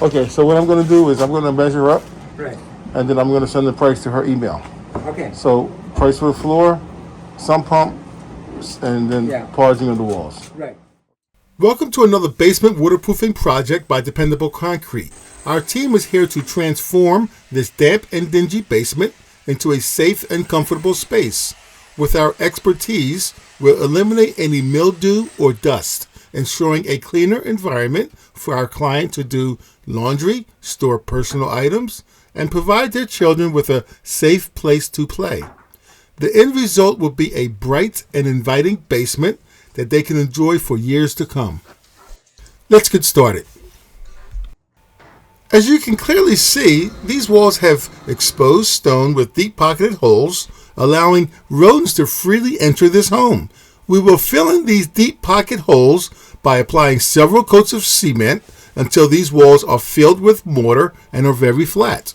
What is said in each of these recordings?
Okay, so what I'm going to do is I'm going to measure up, Right. and then I'm going to send the price to her email. Okay. So price for the floor, sump pump, and then parging on the walls. Right. Welcome to another basement waterproofing project by Dependable Concrete. Our team is here to transform this damp and dingy basement into a safe and comfortable space. With our expertise, we'll eliminate any mildew or dust, ensuring a cleaner environment for our client to do laundry, store personal items, and provide their children with a safe place to play. The end result will be a bright and inviting basement that they can enjoy for years to come. Let's get started. As you can clearly see, these walls have exposed stone with deep-pocketed holes, allowing rodents to freely enter this home. We will fill in these deep pocket holes by applying several coats of cement until these walls are filled with mortar and are very flat.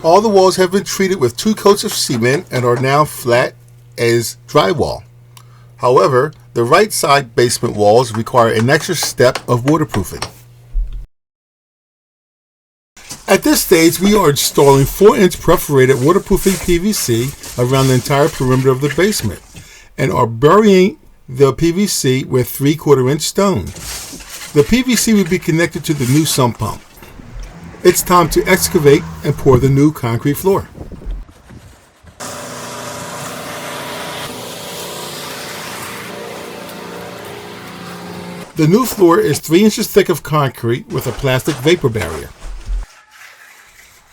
All the walls have been treated with 2 coats of cement and are now flat as drywall. However, the right side basement walls require an extra step of waterproofing. At this stage, we are installing 4-inch perforated waterproofing PVC around the entire perimeter of the basement and are burying the PVC with 3/4-inch stone. The PVC will be connected to the new sump pump. It's time to excavate and pour the new concrete floor. The new floor is 3 inches thick of concrete with a plastic vapor barrier.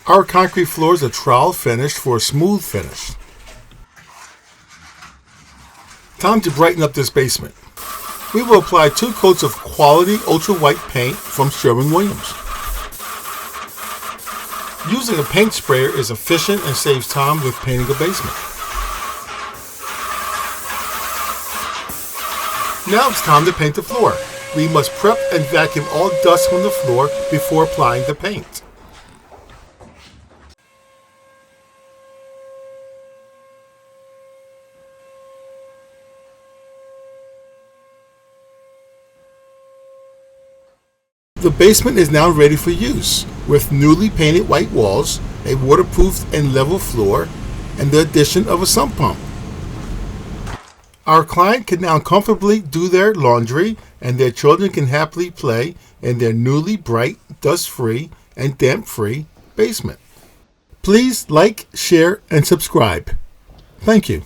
Our concrete floors are trowel finished for a smooth finish. Time to brighten up this basement. We will apply 2 coats of quality ultra-white paint from Sherwin-Williams. Using a paint sprayer is efficient and saves time with painting a basement. Now it's time to paint the floor. We must prep and vacuum all dust from the floor before applying the paint. The basement is now ready for use, with newly painted white walls, a waterproof and level floor, and the addition of a sump pump. Our client can now comfortably do their laundry, and their children can happily play in their newly bright, dust-free, and damp-free basement. Please like, share, and subscribe. Thank you.